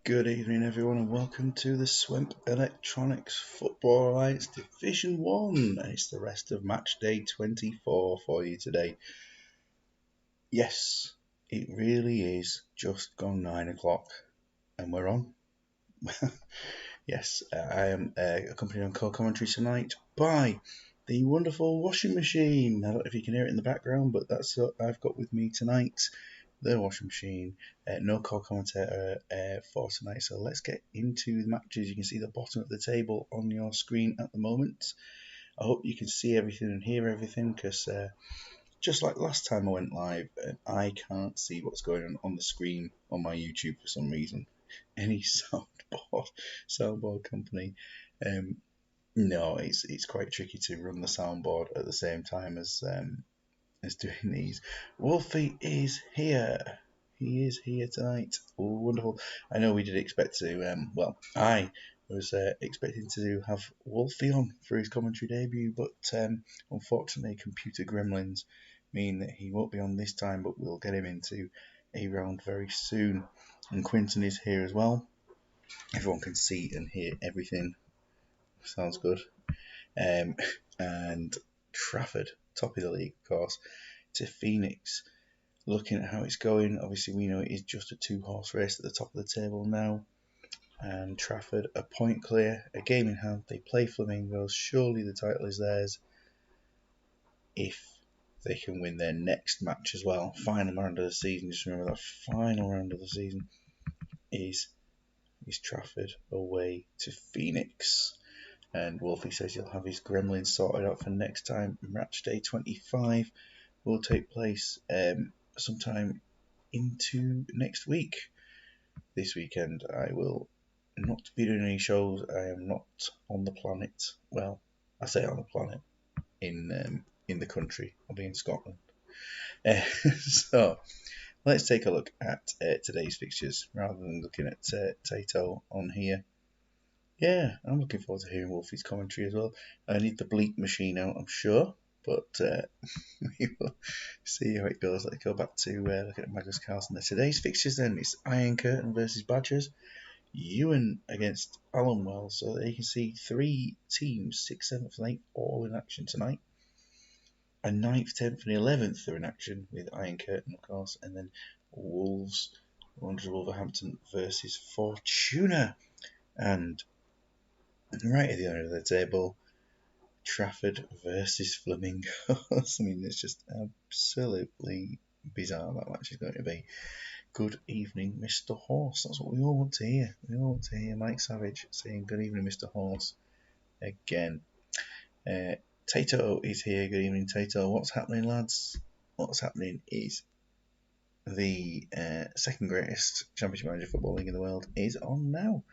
Good evening, everyone, and welcome to the Swemp Electronics Football Alliance Division 1. It's the rest of Matchday 24 for you today. Yes, it really is just gone 9 o'clock, and we're on. Yes, I am accompanied on co-commentary tonight by the wonderful washing machine. I don't know if you can hear it in the background, but that's what I've got with me tonight. The washing machine. No co-commentator for tonight. So let's get into the matches. You can see the bottom of the table on your screen at the moment. I hope you can see everything and hear everything, because just like last time I went live, I can't see what's going on the screen on my YouTube for some reason. Any soundboard company. No, it's quite tricky to run the soundboard at the same time as doing these. Wolfie is here. He is here tonight. Oh, wonderful. I know we did expect to, I was expecting to have Wolfie on for his commentary debut, but unfortunately, computer gremlins mean that he won't be on this time, but we'll get him into a round very soon. And Quinton is here as well. Everyone can see and hear everything. Sounds good. And Trafford, top of the league, of course, to Phoenix. Looking at how it's going, obviously we know it is just a two-horse race at the top of the table now. And Trafford, a point clear, a game in hand. They play Flamingos. Surely the title is theirs if they can win their next match as well. Final round of the season. Just remember that final round of the season is Trafford away to Phoenix. And Wolfie says he'll have his gremlins sorted out for next time. Match day 25 will take place sometime into next week. This weekend I will not be doing any shows. I am not on the planet. Well, I say on the planet, in the country. I'll be in Scotland. So let's take a look at today's fixtures rather than looking at Tato on here. Yeah, I'm looking forward to hearing Wolfie's commentary as well. I need the bleep machine out, I'm sure, but we will see how it goes. Let's go back to looking at Magnus Carlsen there. Today's fixtures then, it's Iron Curtain versus Badgers, Ewan against Allenwell, so there you can see three teams, 6th, 7th and 8th, all in action tonight. And 9th, 10th and 11th are in action with Iron Curtain, of course, and then Wolves, Wolverhampton versus Fortuna. And right at the end of the table, Trafford versus Flamingos. I mean, it's just absolutely bizarre that match is going to be. Good evening, Mr. Horse. That's what we all want to hear. We all want to hear Mike Savage saying good evening, Mr. Horse, again. Tato is here. Good evening, Tato. What's happening, lads? What's happening is the second greatest Championship Manager Football League in the world is on now.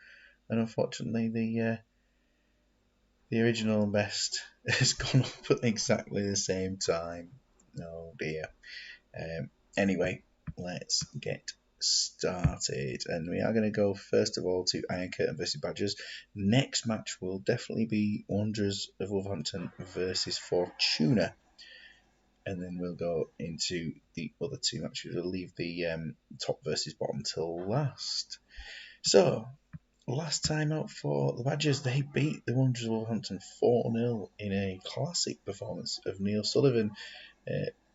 And unfortunately, the original best has gone up at exactly the same time. Oh dear. Anyway, let's get started. And we are going to go first of all to Iron Curtain versus Badgers. Next match will definitely be Wanderers of Wolverhampton versus Fortuna. And then we'll go into the other two matches. We'll leave the top versus bottom till last. So, last time out for the Badgers, they beat the Wanderers of Wolverhampton 4-0 in a classic performance of Neil Sullivan,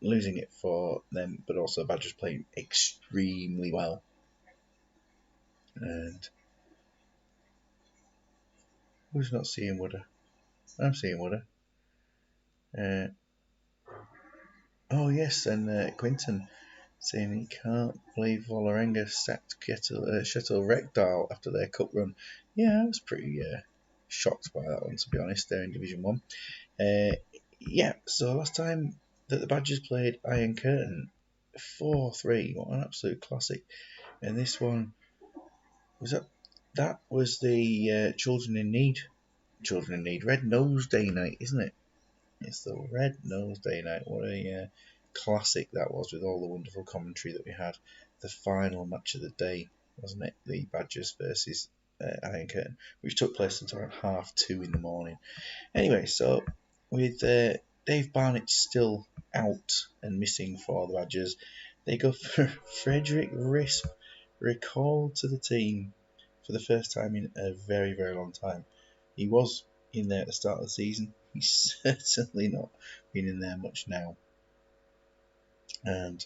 losing it for them, but also Badgers playing extremely well. And who's not seeing Wooder? I'm seeing Wooder. Oh yes, and Quinton saying he can't believe Vålerenga sacked Kjetil Rekdal after their cup run. Yeah, I was pretty shocked by that one, to be honest. They're in Division 1. Yeah, so last time that the Badgers played Iron Curtain, 4-3. What an absolute classic. And this one, that was the Children in Need. Red Nose Day night, isn't it? It's the Red Nose Day night. What a classic that was, with all the wonderful commentary that we had. The final match of the day, wasn't it? The Badgers versus Iron Curtain, which took place until around 2:30 in the morning. Anyway, so with Dave Barnett still out and missing for the Badgers, they go for Frederick Risp, recalled to the team for the first time in a very, very long time. He was in there at the start of the season. He's certainly not been in there much now. And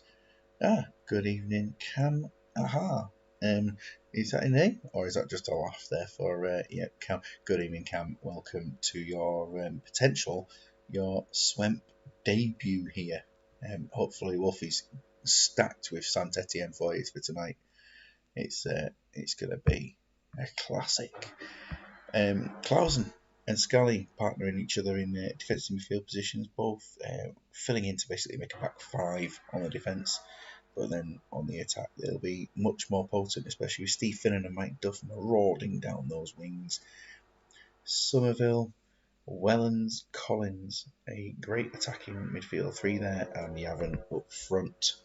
good evening, Cam. Aha. Is that a name or is that just a laugh there for Cam? Good evening, Cam. Welcome to your your Swemp debut here. Hopefully, Wolfie's stacked with Saint Etienne for you for tonight. It's going to be a classic. Clausen and Scully partnering each other in defensive midfield positions, both filling in to basically make a back five on the defence. But then on the attack, they'll be much more potent, especially with Steve Finnan and Mike Duff marauding down those wings. Somerville, Wellens, Collins, a great attacking midfield three there, and Yavin up front.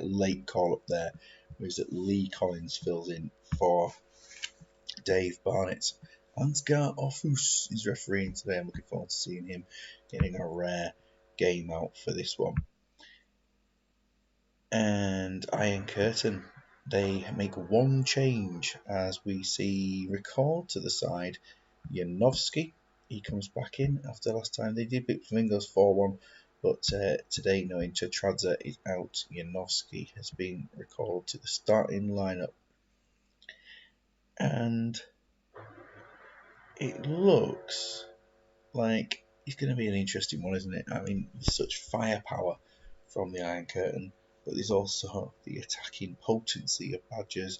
Late call up there was that Lee Collins fills in for Dave Barnett. Ansgar Offus is refereeing today. I'm looking forward to seeing him getting a rare game out for this one. And Iron Curtain, they make one change as we see record to the side. Janovsky, he comes back in after last time. They did beat Flamingos 4-1, but today, knowing Tetradze is out, Janovsky has been recalled to the starting lineup. And it looks like it's going to be an interesting one, isn't it? I mean, such firepower from the Iron Curtain, but there's also the attacking potency of Badgers.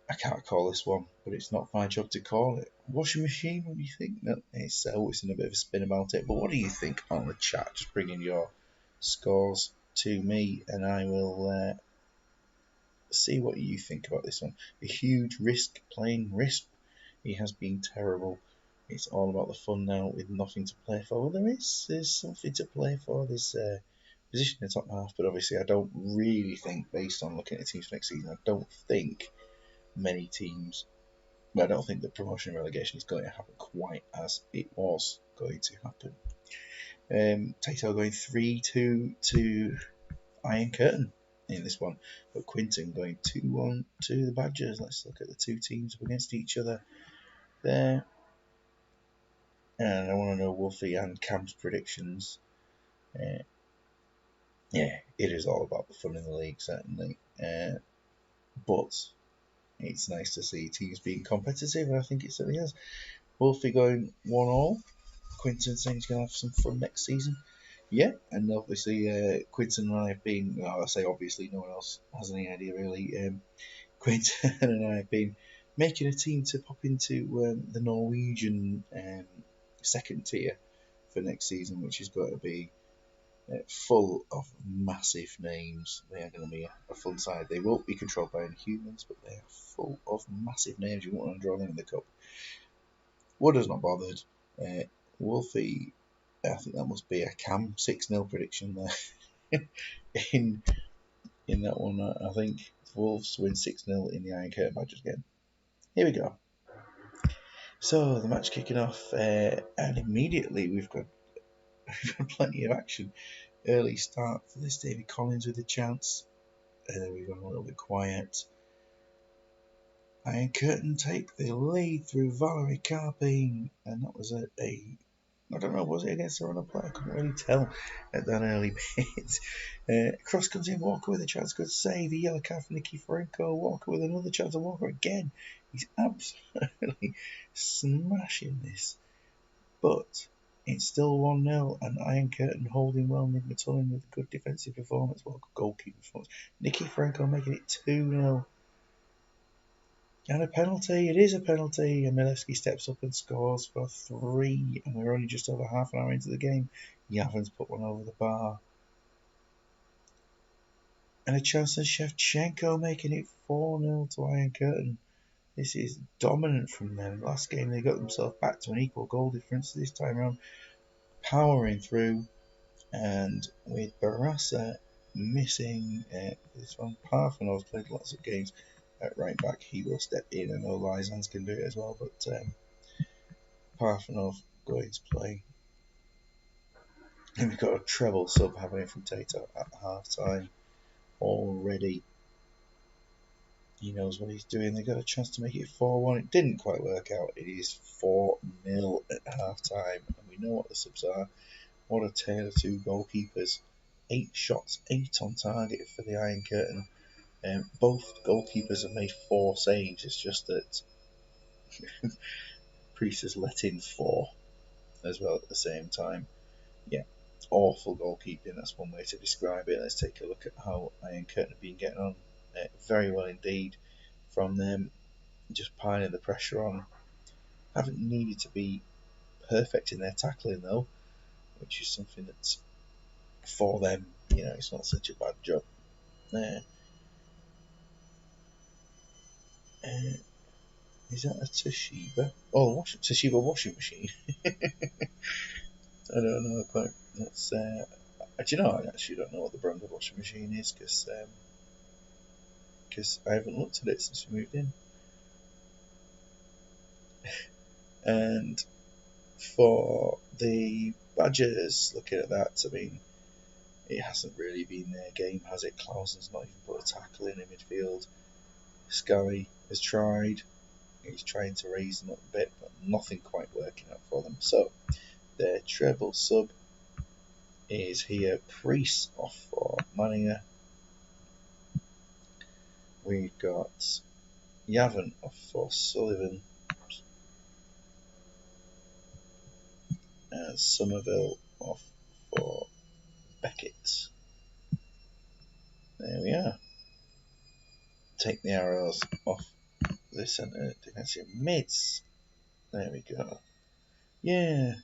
I can't call this one, but it's not my job to call it. Washing machine, what do you think? No, it's always in a bit of a spin about it, but what do you think on the chat? Just bring in your scores to me, and I will see what you think about this one. A huge risk playing Risp. He has been terrible. It's all about the fun now with nothing to play for. Well, there's something to play for. There's position in the top half, but obviously I don't really think, based on looking at the teams for next season, I don't think many teams, I don't think the promotion and relegation is going to happen quite as it was going to happen. Tato going 3-2 to Iron Curtain in this one, but Quinton going 2-1 to the Badgers. Let's look at the two teams up against each other there. And I want to know Wolfie and Cam's predictions. Yeah, it is all about the fun in the league, certainly. But it's nice to see teams being competitive, and I think it certainly has. Wolfie going 1-1. Quinton saying he's going to have some fun next season. Yeah, and obviously Quinton and I have been, well, I say obviously, no one else has any idea really. Quinton and I have been making a team to pop into the Norwegian second tier for next season, which is going to be full of massive names. They are going to be a fun side. They won't be controlled by any humans, but they are full of massive names. You want to draw them in the cup. Wood not bothered. Wolfie, I think that must be a Cam 6-0 prediction there. in that one, I think Wolves win 6-0 in the Iron Curtain Badgers game. Here we go. So the match kicking off, and immediately we've got plenty of action. Early start for this. David Collins with a chance. We've gone a little bit quiet. Iron Curtain take the lead through Valerie Carpine, and that was I don't know, was it against the runner player? I couldn't really tell at that early bit. Cross comes in, Walker with a chance, good save. A yellow card for Nicky Franco. Walker with another chance, and Walker again. He's absolutely smashing this. But it's still 1-0, and Iron Curtain holding well. Nick Matullen with a good defensive performance, well, goalkeeping performance. Nicky Franco making it 2-0. And a penalty, it is a penalty, and Milewski steps up and scores for 3, and we're only just over half an hour into the game. Yavin's put one over the bar. And a chance for Shevchenko making it 4-0 to Iron Curtain. This is dominant from them. Last game they got themselves back to an equal goal difference. This time around, powering through, and with Barassa missing this one. Parthenov's played lots of games at right back. He will step in. I know Lyzans can do it as well, but Parfenov going to play. And we've got a treble sub happening from Tato at half time already. He knows what he's doing. They got a chance to make it 4-1. It didn't quite work out. It is 4-0 at half time. And we know what the subs are. What a tale of two goalkeepers. 8 shots, 8 on target for the Iron Curtain. Both goalkeepers have made 4 saves. It's just that Priest has let in 4 as well at the same time. Yeah, awful goalkeeping. That's one way to describe it. Let's take a look at how Iron Curtain have been getting on. Very well indeed from them. Just piling the pressure on. Haven't needed to be perfect in their tackling though, which is something that's for them. It's not such a bad job. Is that a Toshiba? Oh, Toshiba washing machine. I don't know quite. That's. Do you know? I actually don't know what the brand of washing machine is because I haven't looked at it since we moved in. And for the Badgers, looking at that, I mean, it hasn't really been their game, has it? Clausen's not even put a tackle in midfield. Scully has tried. He's trying to raise them up a bit, but nothing quite working out for them. So their treble sub is here. Priest off for Manninger. We've got Yavin off for Sullivan. And Somerville off for Beckett. There we are. Take the arrows off the centre defensive mids. There we go. Yeah,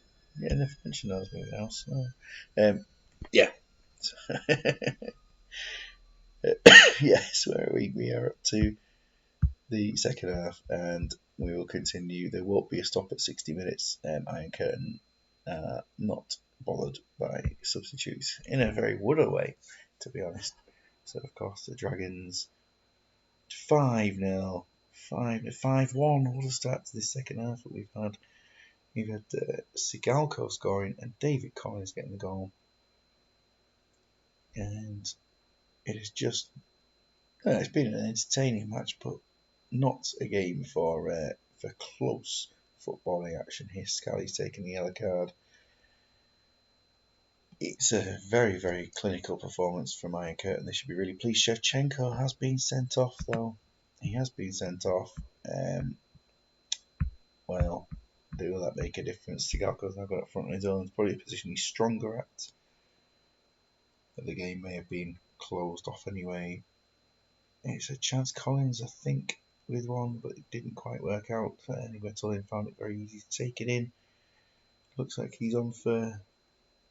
never mentioned those moving now. So, yeah. Yes, where we are up to the second half, and we will continue. There won't be a stop at 60 minutes. Iron Curtain not bothered by substitutes in a very Wooder way, to be honest. So, of course, the Dragons 5-0, 5-1. What a start to this second half that we've had. We've had Sigalko scoring and David Collins getting the goal. And it is just, it's been an entertaining match, but not a game for close footballing action here. Scally's taking the yellow card. It's a very, very clinical performance from Iron Curtain. They should be really pleased. Shevchenko has been sent off, though. He has been sent off. Well, will that make a difference? Sigalko's now got up front on his own. It's probably a position he's stronger at. But the game may have been closed off anyway. It's a chance Collins, I think, with one, but it didn't quite work out. Anyway, Tullin found it very easy to take it in. Looks like he's on for.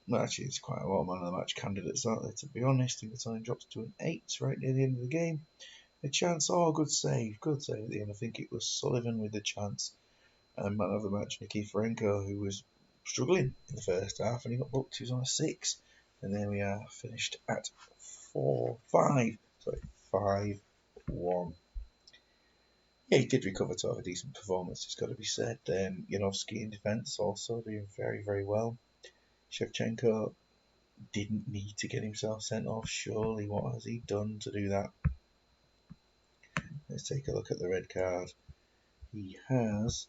Well, actually, it's quite a lot of man of the match candidates, aren't there, to be honest? And Tullin drops to an 8 right near the end of the game. A chance, good save at the end. I think it was Sullivan with the chance. And man of the match, Nikiforenko, who was struggling in the first half, and he got booked. He was on a 6. And there we are, finished at 5-1. Yeah, he did recover to have a decent performance, it's got to be said. Yanovsky in defence also doing very, very well. Shevchenko didn't need to get himself sent off, surely. What has he done to do that? Let's take a look at the red card. He has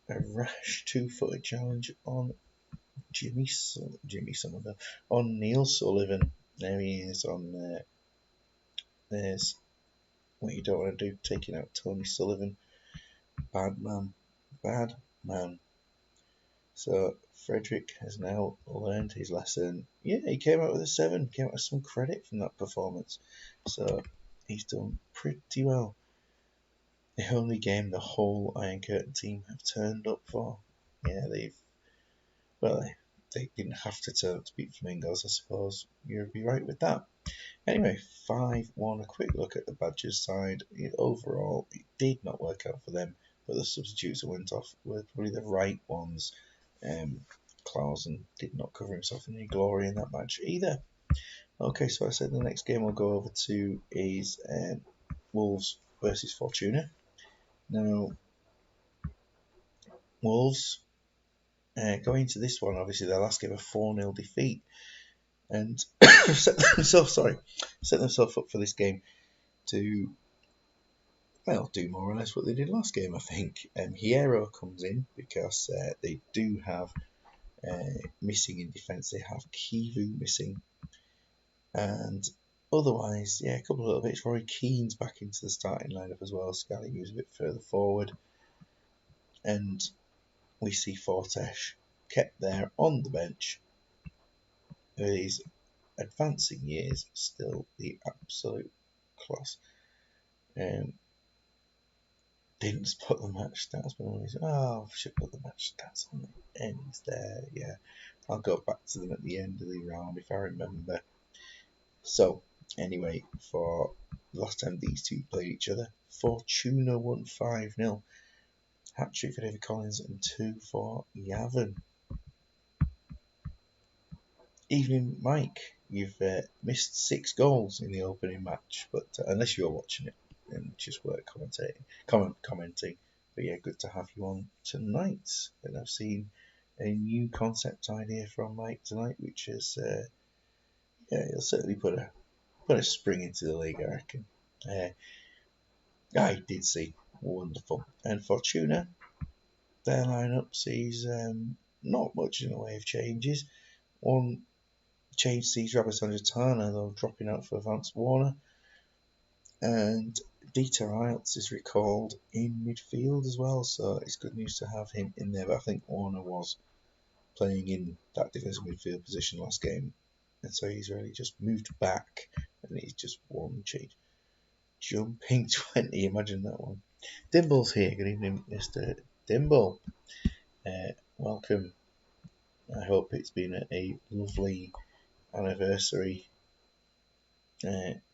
a rash 2-footed challenge on Jimmy Somerville, on Neil Sullivan. There he is on there. There's what you don't want to do, taking out Tony Sullivan. Bad man. So Frederick has now learned his lesson. Yeah, he came out with a 7. Came out with some credit from that performance. So he's done pretty well. The only game the whole Iron Curtain team have turned up for. Yeah, they didn't have to turn up to beat Flamingos, I suppose. You'd be right with that. Anyway, 5-1. A quick look at the Badgers side. Overall, it did not work out for them, but the substitutes that went off were probably the right ones. Clausen did not cover himself in any glory in that match either. Okay, so I said the next game we'll go over to is Wolves versus Fortuna. Now, Wolves going into this one, obviously their last game a 4-0 defeat, and set themselves up for this game to they'll do more or less what they did last game, I think. Hierro comes in because they do have missing in defence. They have Kivu missing, and otherwise, yeah, a couple of little bits. Roy Keane's back into the starting lineup as well. Scally moves a bit further forward, and we see Fortesh kept there on the bench. His advancing years, still the absolute class. Didn't put the match stats, but always, I should put the match stats on the end there. Yeah, I'll go back to them at the end of the round if I remember. So, anyway, for the last time these two played each other, Fortuna won 5-0. Hat-trick for David Collins and 2 for Yavin. Evening, Mike. You've missed 6 goals in the opening match, but unless you're watching it, then just work commenting. But yeah, good to have you on tonight. And I've seen a new concept idea from Mike tonight, which is he'll certainly put a spring into the league, I reckon. I did see wonderful. And Fortuna, their lineup sees not much in the way of changes. One change sees Robert Sanjatana, though, dropping out for Vance Warner. And Dieter Eilts is recalled in midfield as well, so it's good news to have him in there. But I think Warner was playing in that defensive midfield position last game, and so he's really just moved back, and he's just one change. Jumping 20, imagine that one. Dimble's here. Good evening, Mr. Dimble. Welcome. I hope it's been a lovely anniversary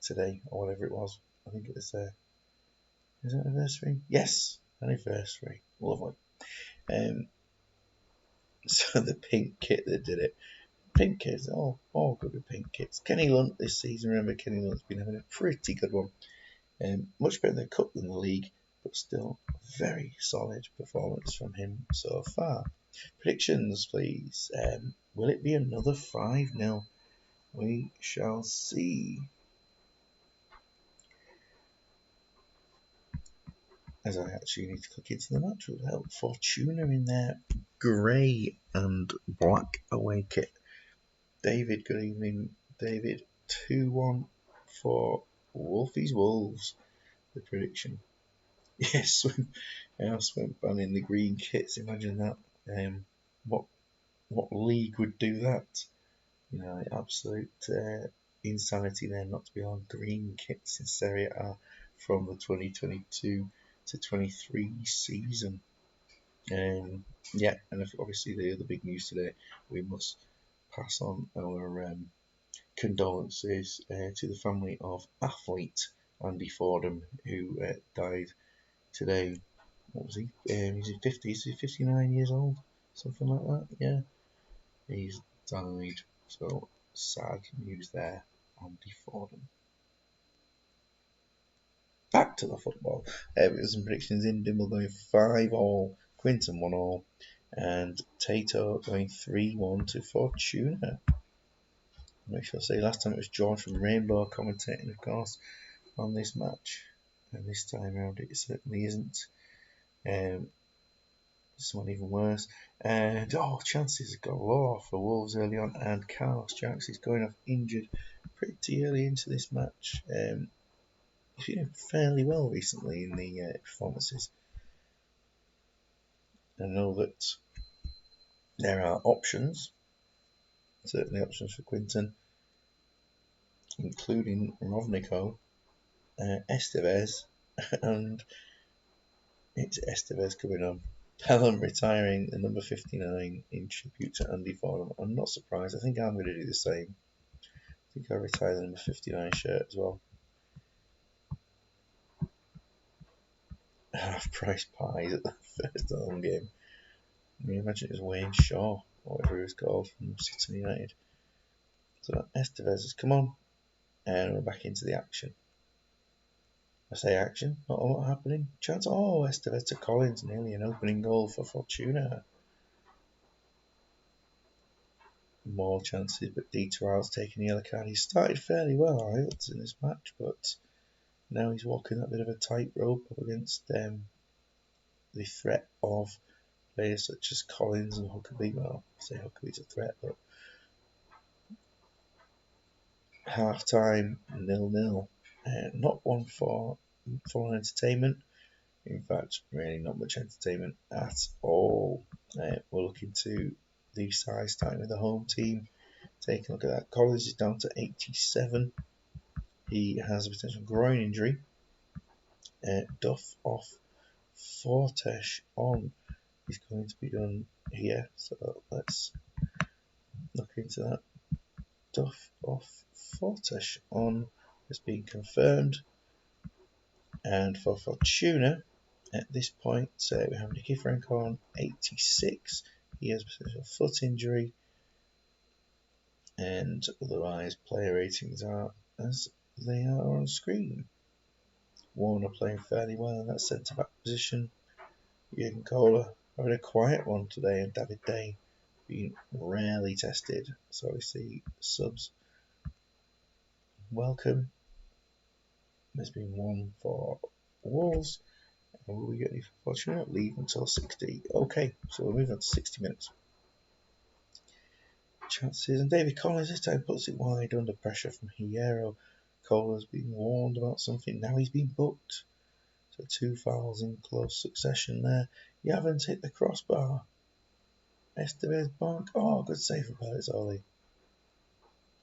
today, or whatever it was. I think it was is it anniversary? Yes, anniversary. Lovely. So the pink kit that did it. Pink kits, all good with pink kits. Kenny Lunt this season, remember Kenny Lunt's been having a pretty good one. Much better in the cup than the league, but still very solid performance from him so far. Predictions, please. Will it be another 5-0? We shall see. As I actually need to click into the match, would help. Fortuna in their grey and black away kit. David, good evening, David. 2-1 for Wolfies Wolves. The prediction. Yes, Swemp banning the green kits. Imagine that. What league would do that? You know, absolute insanity there not to be on green kits in Serie A from the 2022 to 23 season. Yeah, and obviously the other big news today, we must pass on our condolences to the family of athlete Andy Fordham, who died today. What was he? He's in 50s, he's 59 years old, something like that. Yeah, he's died. So sad news there, Andy Fordham. Back to the football. With some predictions in. Dimble going 5-all, Quinton 1-all, and Tato going 3-1 to Fortuna. Make sure I say last time it was George from Rainbow commentating, of course, on this match, and this time around it certainly isn't. Someone even worse. And chances galore for Wolves early on, and Carlos Jacks is going off injured pretty early into this match. He's doing fairly well recently in the performances. I know that there are options, certainly options for Quinton, including Rovnico, Estevez, and it's Estevez coming on. Pelham retiring the number 59 in tribute to Andy Fordham. I'm not surprised. I think I'm going to do the same. I think I'll retire the number 59 shirt as well. Half-price pies at the first home game. I mean, imagine it was Wayne Shaw, or whatever he was called, from City United. So Estevez has come on, and we're back into the action. I say action, not a lot happening. Chance, Estevez to Collins, nearly an opening goal for Fortuna. More chances, but Dieter Eilts taking the yellow card. He started fairly well, Eilts, in this match, but Now he's walking that bit of a tightrope up against the threat of players such as Collins and Huckabee. Well, I say Huckabee's a threat, but half time 0-0. Not one for full entertainment. In fact, really not much entertainment at all. We're looking to the side starting with the home team. Taking a look at that. Collins is down to 87. He has a potential groin injury. Duff off. Fortesh on is going to be done here. So let's look into that. Duff off. Fortesh on has been confirmed. And for Fortuna, at this point, we have Nicky Franco on 86. He has a foot injury, and otherwise player ratings are as they are on screen. Warner playing fairly well in that centre back position. Jürgen Kohler having a quiet one today, and David Day being rarely tested. So we see subs welcome. There's been one for Wolves. And will we get any for Fortuna? Leave until 60. Okay, so we'll move on to 60 minutes. Chances, and David Collins this time puts it wide under pressure from Hierro. Kohler's been warned about something. Now he's been booked. So 2 fouls in close succession there. Yavins hit the crossbar. Estevez bonk. Oh, good save from Pellizzoli.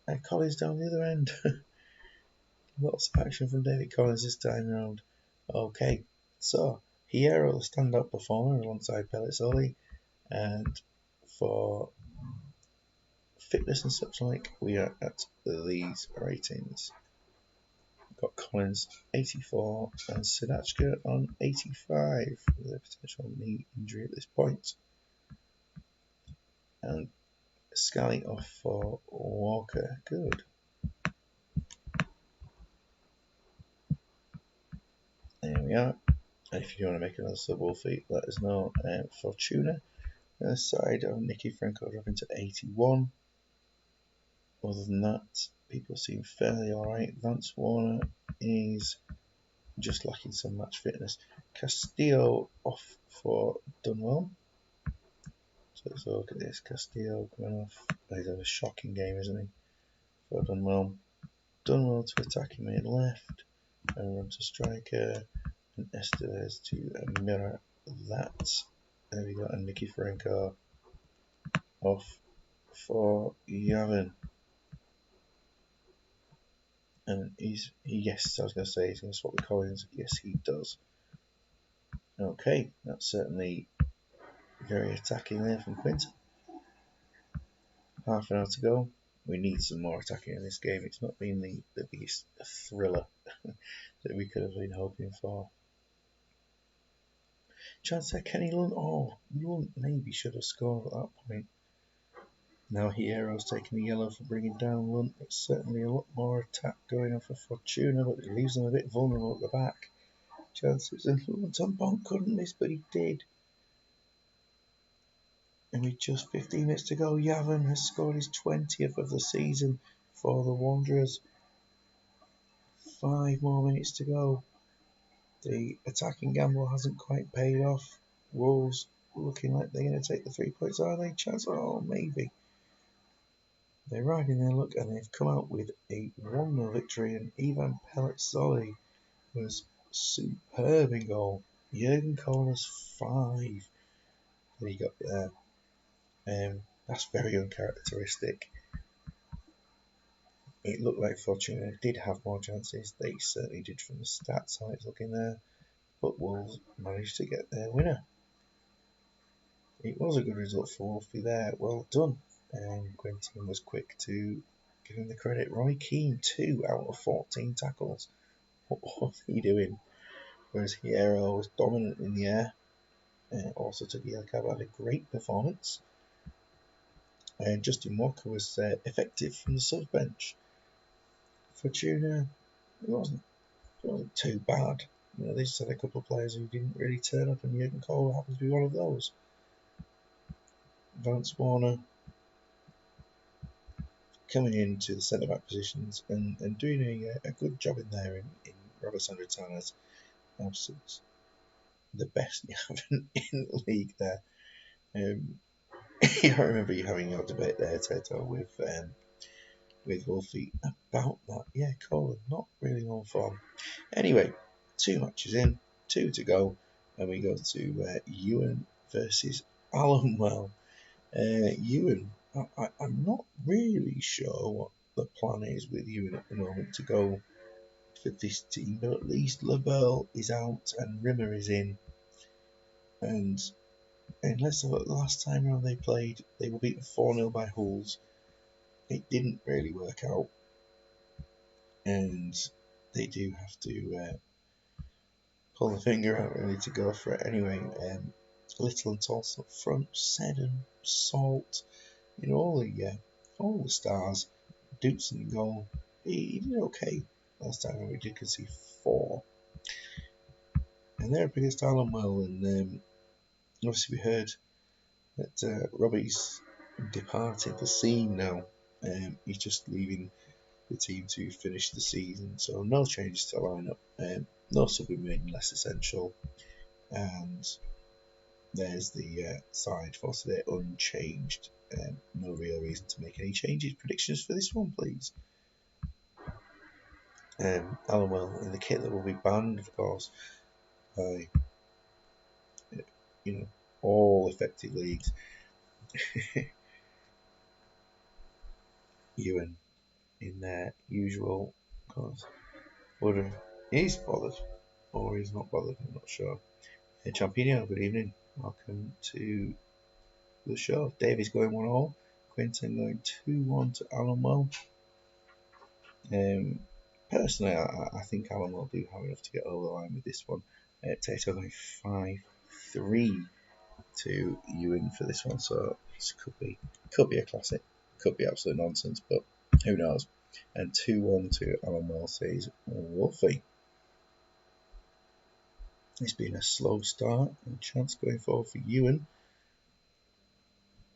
And Collins down the other end. Lots of action from David Collins this time round. Okay, so Hierro, the standout performer alongside Pellizzoli. And for fitness and such like, we are at these ratings. Got Collins 84 and Sidachka on 85 with a potential knee injury at this point. And Scally off for Walker. Good. There we are. And if you want to make another sub Wolfie, let us know. Fortuna on the side of Nicky Franco dropping to 81. Other than that, people seem fairly alright. Vance Warner is just lacking some match fitness. Castillo off for Dunwell. So let's look at this. Castillo coming off. He's had a shocking game, isn't he? For Dunwell. Dunwell to attacking mid left. And run to striker. And Estevez to mirror that. There we go. And Nicky Franco off for Yavin. And yes, I was going to say he's going to swap with Collins. Yes, he does. Okay, that's certainly very attacking there from Quinton. Half an hour to go. We need some more attacking in this game. It's not been the biggest thriller that we could have been hoping for. Chance there, Kenny Lunt. Oh, Lunt maybe should have scored at that point. Now Hierro's taking the yellow for bringing down Lunt. It's certainly a lot more attack going on for Fortuna, but it leaves them a bit vulnerable at the back. Chances, and Lunt on Bonk couldn't miss, but he did. And with just 15 minutes to go, Yavin has scored his 20th of the season for the Wanderers. 5 more minutes to go. The attacking gamble hasn't quite paid off. Wolves looking like they're going to take the 3 points, are they? Chance? Oh, maybe. They're riding their luck and they've come out with a 1-0 victory. And Ivan Pellizzoli was superb in goal. Jürgen Kohler's 5 that he got there. That's very uncharacteristic. It looked like Fortuna did have more chances. They certainly did from the stats how it's looking there. But Wolves managed to get their winner. It was a good result for Wolfie there. Well done. And Quentin was quick to give him the credit. Roy Keane, 2 out of 14 tackles. What was he doing? Whereas Hierro was dominant in the air. Also took the Cab had a great performance. And Justin Walker was effective from the sub bench. Fortuna, it wasn't too bad. You know, they just had a couple of players who didn't really turn up, and Jürgen Kohler happens to be one of those. Vance Warner coming into the centre back positions and doing a good job in there in grab us 100 tanners. Absence. The best Yavin in the league there. I remember you having your debate there, Tato, with Wolfie about that. Yeah, Colin, not really on form. Anyway, 2 matches in, 2 to go, and we go to Ewan versus Allenwell. Ewan, I'm not really sure what the plan is with Ewan at the moment to go for this team, but at least LaBelle is out and Rimmer is in. And let's have a look, the last time around they played, they were beaten 4-0 by Hulls. It didn't really work out, and they do have to pull the finger out really to go for it. Anyway, Little and Tolson up front, Seddon, Salt, all the stars. Dukes in goal. He did okay last time. We did concede 4, and they're up against Allenwell. And obviously we heard that Robbie's departed the scene now. He's just leaving the team to finish the season, so no changes to the lineup. No subbing made less essential, and there's the side for today unchanged. No real reason to make any changes. Predictions for this one, please. Allenwell in the kit that will be banned, of course, by all effective leagues. Ewan in their usual colours. He's bothered, or he's not bothered, I'm not sure. Champino, good evening. Welcome to the show. Davy's going 1-all. Quinton going 2-1 to Allenwell. Personally, I think Allenwell do have enough to get over the line with this one. Tato going 5-3 to Ewan for this one, so this could be a classic, could be absolute nonsense, but who knows. And 2-1 to Allenwell says Wolfie. It's been a slow start and chance going forward for Ewan,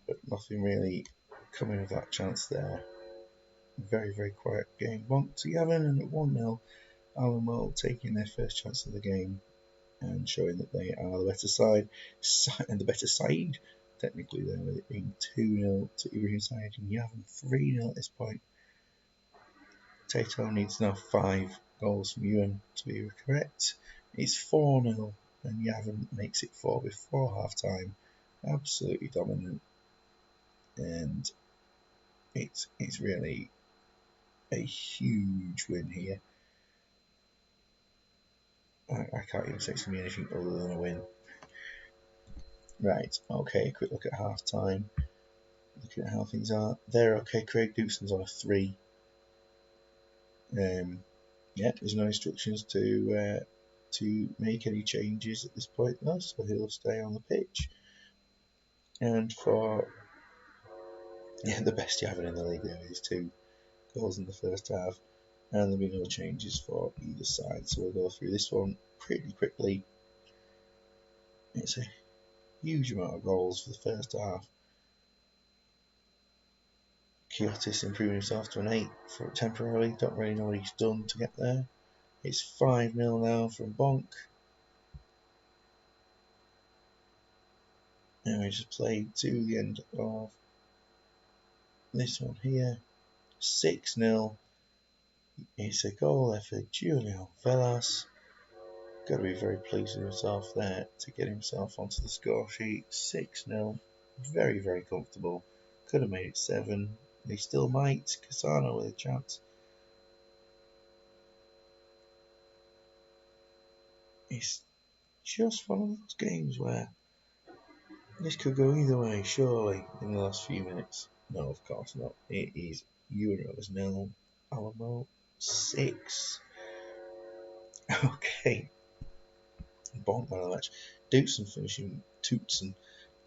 but nothing really coming of that chance there. Very, very quiet game. Bonk to Gavin, and at 1-0, Allenwell taking their first chance of the game and showing that they are the better side and the better side, technically, there, with it being 2-0 to Ibrahim Said and Yavin 3-0 at this point. Tato needs now 5 goals from Ewan to be correct. It's 4-0, and Yavin makes it 4 before half time. Absolutely dominant, and it's really a huge win here. I can't even say it's going to be anything other than a win. Right, okay, quick look at half time. Looking at how things are. They're okay. Craig Dewson's on a 3. Yeah, there's no instructions to make any changes at this point, though, so he'll stay on the pitch. And for the best you have in the league, there is 2 goals in the first half, and there'll be no changes for either side. So we'll go through this one pretty quickly. It's a huge amount of goals for the first half. Kiotis improving himself to an 8 for temporarily. Don't really know what he's done to get there. It's 5-0 now from Bonk. And we just played to the end of this one here. 6-0. It's a goal there for Julio Velas. Got to be very pleased with himself there to get himself onto the score sheet. 6-0. Very, very comfortable. Could have made it 7. They still might. Casano with a chance. It's just one of those games where this could go either way, surely, in the last few minutes. No, of course not. It is Euros 0, Alamo 6. Okay. Bonk man of the match. Dutson finishing Tootson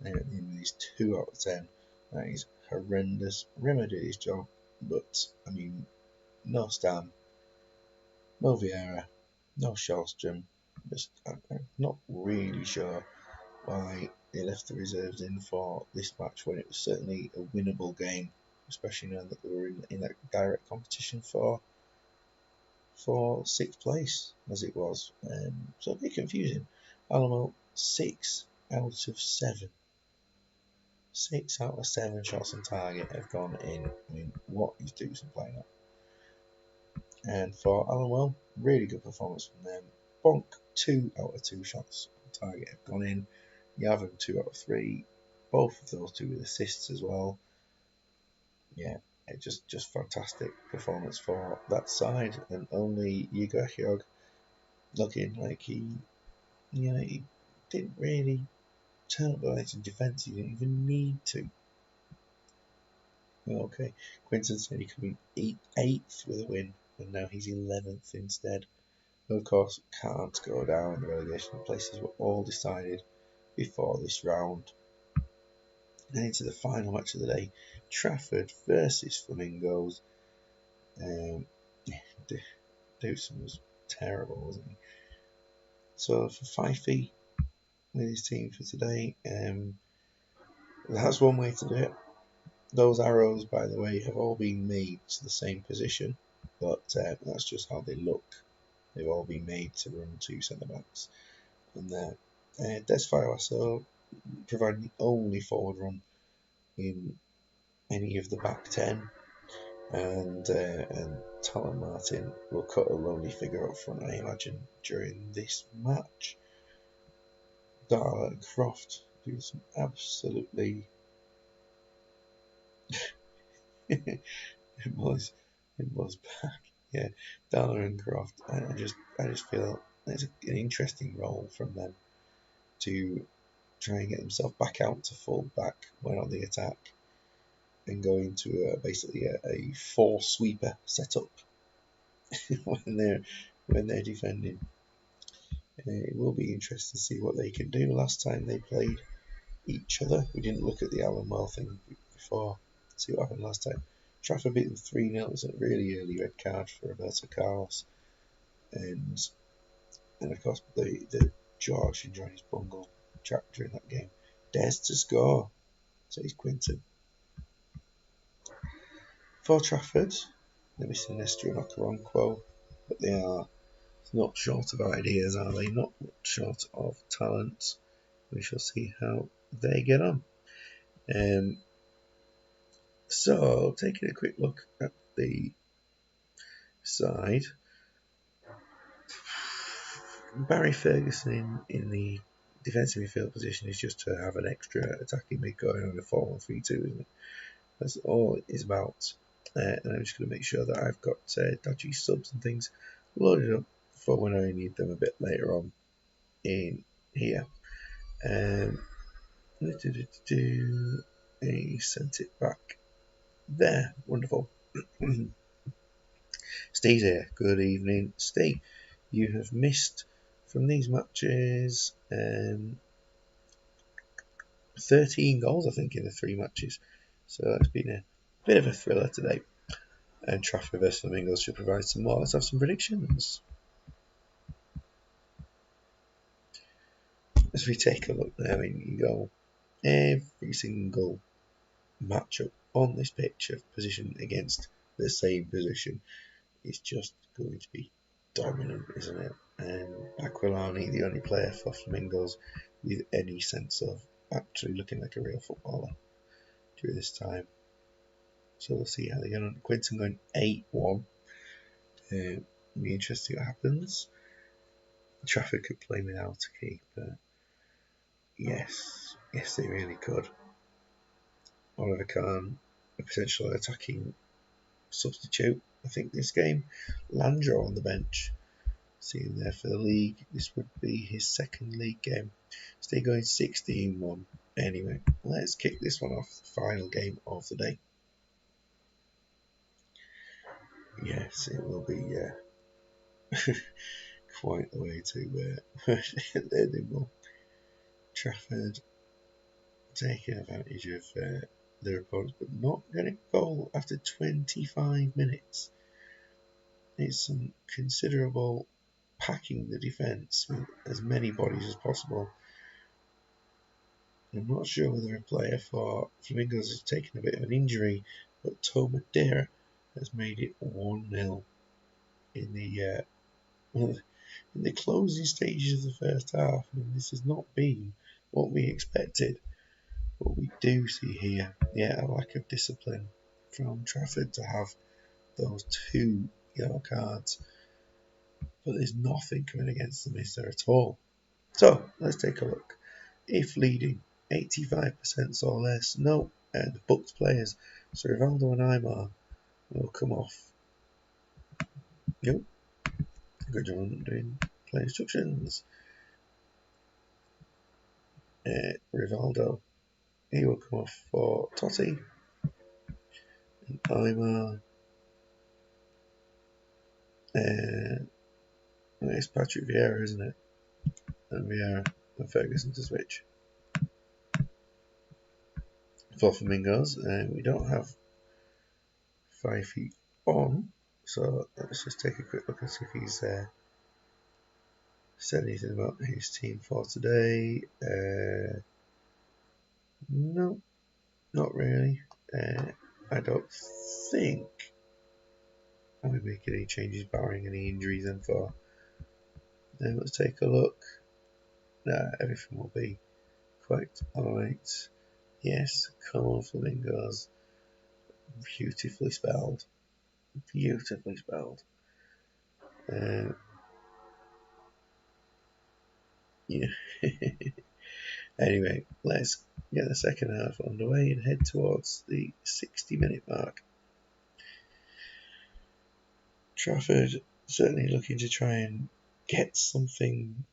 in these 2 out of 10. That is horrendous. Rimmer did his job, but, I mean, no Stam, no Vieira, no Shawstrom. I'm not really sure why they left the reserves in for this match when it was certainly a winnable game, especially now that they were in that direct competition for for 6th place as it was. So a bit confusing. Alamo 6 out of 7. 6 out of 7 shots on target have gone in. I mean, what is Dukes playing at? And for Alamo, really good performance from them. Bonk 2 out of 2 shots on target have gone in. Yavin 2 out of 3. Both of those 2 with assists as well. Yeah, just fantastic performance for that side, and only Yiga Hyog looking like he didn't really turn up the lights in defence. He didn't even need to. Okay, Quinton said he could be 8th with a win, and now he's 11th instead. Of course, can't go down. The relegation places were all decided before this round. Then into the final match of the day, Trafford versus Flamingos. Dawson was terrible, wasn't he? So for Fifey with his team for today, that's one way to do it. Those arrows, by the way, have all been made to the same position, but that's just how they look. They've all been made to run 2 centre backs, and Desfile so providing the only forward run in any of the back 10, and Talon Martin will cut a lonely figure up front, I imagine, during this match. Darla and Croft do some absolutely it was back. Yeah, Darla and Croft. I just feel it's an interesting role from them to try and get themselves back out to full back when on the attack, and go into basically a 4 sweeper setup when they're defending. It will be interesting to see what they can do. Last time they played each other, we didn't look at the Alan Well thing before. See what happened last time. Trafford beat them 3-0. It was a really early red card for Roberto Carlos, and of course the George enjoyed his bungle track during that game. Dares to score, says Quinton. For Trafford, they're missing Nestor and Okoronkwo, but they are not short of ideas, are they? Not short of talent. We shall see how they get on. So, taking a quick look at the side, Barry Ferguson in the defensive midfield position is just to have an extra attacking mid going on a 4-1-3-2, isn't it? That's all it is about. And I'm just going to make sure that I've got dodgy subs and things loaded up for when I need them a bit later on in here. He sent it back there. Wonderful. Steve's here. Good evening, Steve. You have missed from these matches 13 goals, I think, in the 3 matches. So it's been a bit of a thriller today. And Trafford vs Flamingos should provide some more. Let's have some predictions. As we take a look now, you go every single matchup on this pitch of position against the same position is just going to be dominant, isn't it? And Aquilani, the only player for Flamingos with any sense of actually looking like a real footballer during this time. So we'll see how they get on. Quinton going 8-1. It'll be interesting what happens. Trafford could play without a keeper. Yes, they really could. Oliver Kahn, a potential attacking substitute, I think, this game. Landro on the bench. See him there for the league. This would be his 2nd league game. Stay going 16-1. Anyway, let's kick this one off. The final game of the day. Yes, it will be quite the way to they will. Trafford taking advantage of their opponents, but not getting a goal after 25 minutes. It's some considerable packing the defence with as many bodies as possible. I'm not sure whether a player for Flamingos has taken a bit of an injury, but Tomadera has made it 1-0. in the closing stages of the first half. I mean, this has not been what we expected. But we do see here, a lack of discipline from Trafford to have those 2 yellow cards. But there's nothing coming against them, is there at all? So let's take a look. If leading 85% or less, no. The booked players, so Rivaldo and Aymar will come off. Yep. Good job doing play instructions. Rivaldo, he will come off for Totti. And Aymar. It's Patrick Vieira, isn't it? And Vieira and Ferguson to switch. For Flamingos, we don't have 5 feet on, so let's just take a quick look and see if he's said anything about his team for today. No, not really. I don't think I'll be making any changes barring any injuries then for. Let's take a look. Everything will be quite alright. Yes, come on Flamingos. Beautifully spelled. Beautifully spelled. Yeah. Anyway, let's get the second half underway and head towards the 60-minute mark. Trafford certainly looking to try and get something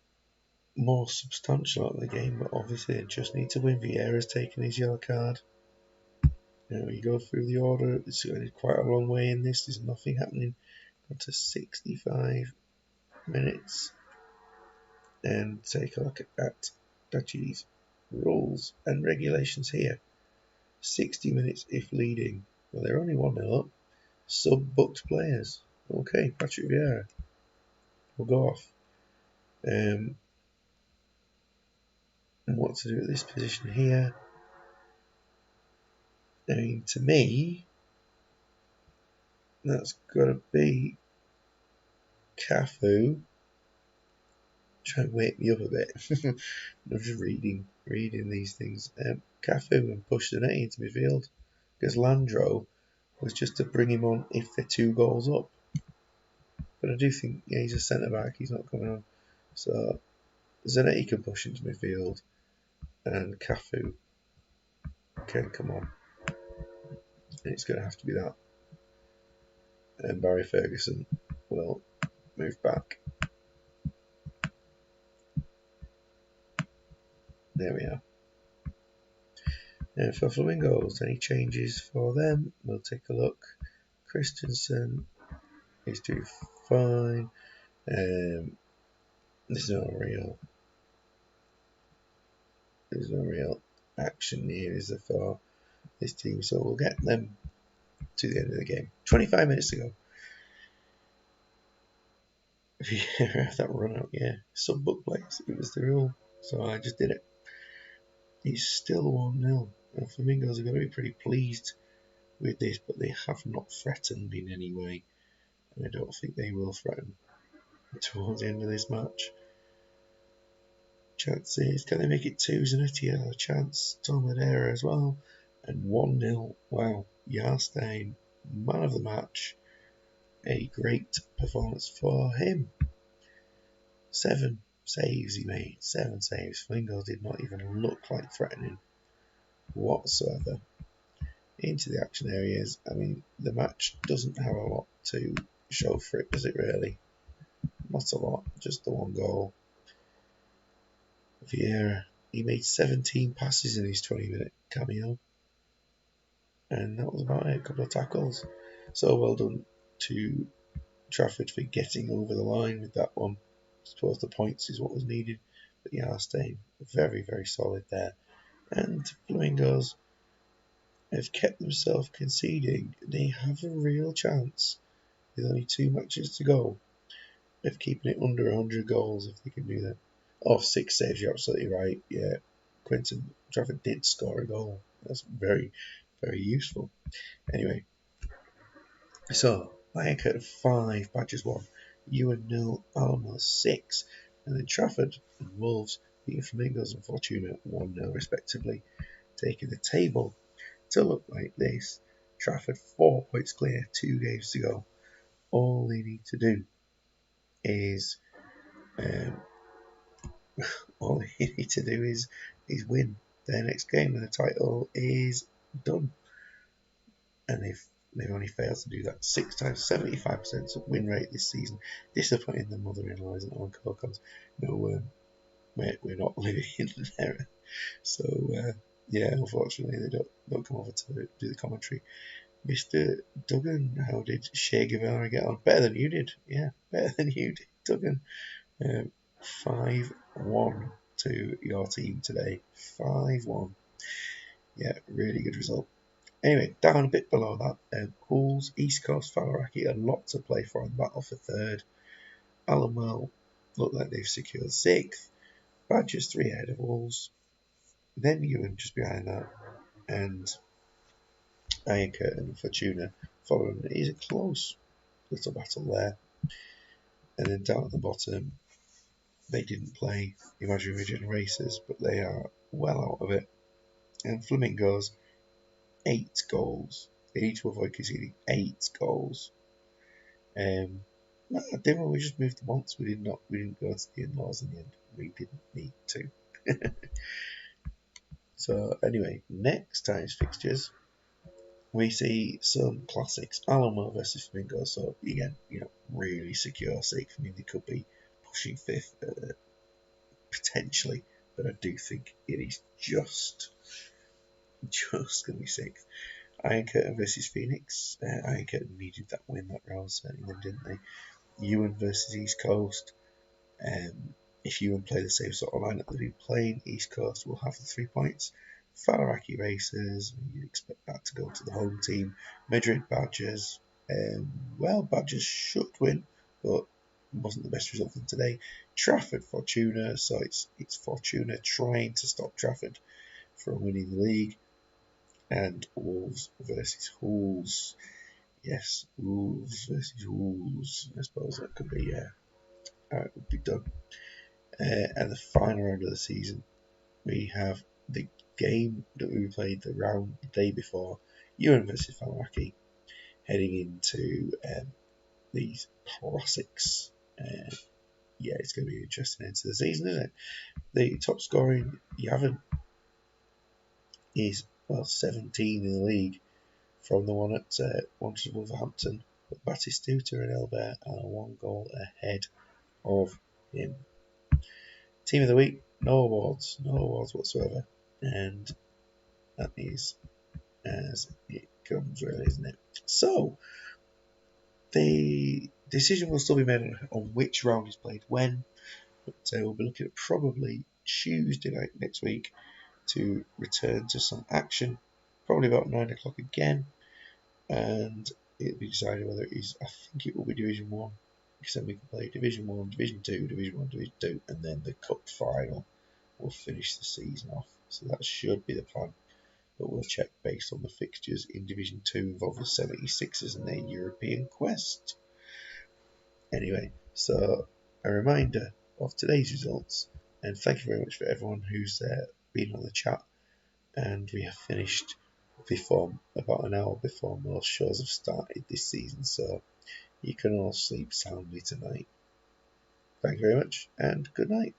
more substantial out of the game, but obviously they just need to win. Vieira's taken his yellow card. Now we go through the order. It's quite a long way in this. There's nothing happening. Got to 65 minutes. And take a look at Dutchie's rules and regulations here. 60 minutes if leading. Well, they're only 1-0 up. Sub-booked players. Okay, Patrick Vieira will go off. And what to do at this position here? I mean, to me, that's got to be Cafu. Try and wake me up a bit. I'm just reading these things. Cafu and push the net into midfield because Landro was just to bring him on if they're 2 goals up. But I do think he's a centre back. He's not coming on. So Zanetti can push into midfield, and Cafu can come on. And it's going to have to be that. And Barry Ferguson will move back. There we are. And for Flamingos, any changes for them? We'll take a look. Christensen is doing fine. There's no real action here, is there, for this team? So we'll get them to the end of the game. 25 minutes to go. Yeah, that run out, yeah. Sub-book plays. It was the rule, so I just did it. He's still 1-0. And Flamingos are going to be pretty pleased with this, but they have not threatened in any way. And I don't think they will threaten towards the end of this match. Chances, can they make it 2? Zanetti has a chance. Tomadera as well. And 1-0. Wow. Yarstein, man of the match. A great performance for him. 7 saves he made. 7 saves. Flamingos did not even look like threatening whatsoever. Into the action areas. I mean, the match doesn't have a lot to show for it, does it really? Not a lot. Just the 1 goal. Vieira, he made 17 passes in his 20-minute cameo. And that was about it. A couple of tackles. So well done to Trafford for getting over the line with that one. I suppose the points is what was needed. But Yarstein, very, very solid there. And Flamingos have kept themselves conceding. They have a real chance, with only 2 matches to go, of keeping it under 100 goals if they can do that. Oh, 6 saves, you're absolutely right. Yeah, Quentin Trafford did score a goal. That's very, very useful. Anyway, so Iron 5, Badgers 1, Ewan 0, Alamo 6, and then Trafford and Wolves beating Flamingos and Fortuna 1-0 respectively, taking the table to look like this. Trafford 4 points clear, 2 games to go. All they need to do is um, win their next game, and the title is done. And they've only failed to do that 6 times, 75% win rate this season. Disappointing the mother-in-laws and Uncle Cons. No, we're not living in there. So yeah, unfortunately they don't come over to do the commentary. Mr. Duggan, how did Shea Guevara get on? Better than you did. Yeah, better than you did, Duggan. 5-1 to your team today. 5-1. Yeah, really good result. Anyway, down a bit below that, Hulls, East Coast, Falaraki, a lot to play for in the battle for third. Allenwell look like they've secured sixth. Badgers 3 ahead of Wolves. Then Ewan just behind that. And Iron Curtain and Fortuna following. It is a close little battle there. And then down at the bottom, they didn't play Imaginary Region Racers, but they are well out of it. And Flamingos, 8 goals. They need to avoid conceding 8 goals. No, didn't we just moved once? We didn't go to the in-laws in the end. We didn't need to. So anyway, next time's fixtures, we see some classics. Alamo versus Flamingo. So again, really secure sixth. I mean, they could be pushing fifth potentially, but I do think it is just going to be sixth. Iron Curtain versus Phoenix. Iron Curtain needed that win that round, certainly, didn't they? Ewan versus East Coast. If Ewan play the same sort of lineup that they've been playing, East Coast will have the 3 points. Falaraki Racers, you'd expect that to go to the home team. Madrid Badgers, Badgers should win, but wasn't the best result for them today. Trafford Fortuna, so it's Fortuna trying to stop Trafford from winning the league. And Wolves versus Hulls. Yes, Wolves versus Wolves. I suppose that could be how it would be done. And the final round of the season, we have the game that we played the day before, Ewan versus Falaraki, heading into these classics. Yeah, it's going to be an interesting end to the season, isn't it? The top scoring Yavin is 17 in the league from the one at Wolverhampton, but Batistuta and Elbert are 1 goal ahead of him. Team of the week, no awards whatsoever, and that is as it comes, really, isn't it? So the decision will still be made on which round is played when, but we'll be looking at probably Tuesday night next week to return to some action, probably about 9 o'clock again, and it'll be decided whether it is, I think it will be Division 1, because then we can play Division 1, Division 2, Division 1, Division 2, and then the Cup final will finish the season off. So that should be the plan, but we'll check based on the fixtures in Division 2 involving 76ers and their European quest. Anyway, so a reminder of today's results, and thank you very much for everyone who's been on the chat. And we have finished about an hour before most shows have started this season, so you can all sleep soundly tonight. Thank you very much, and good night.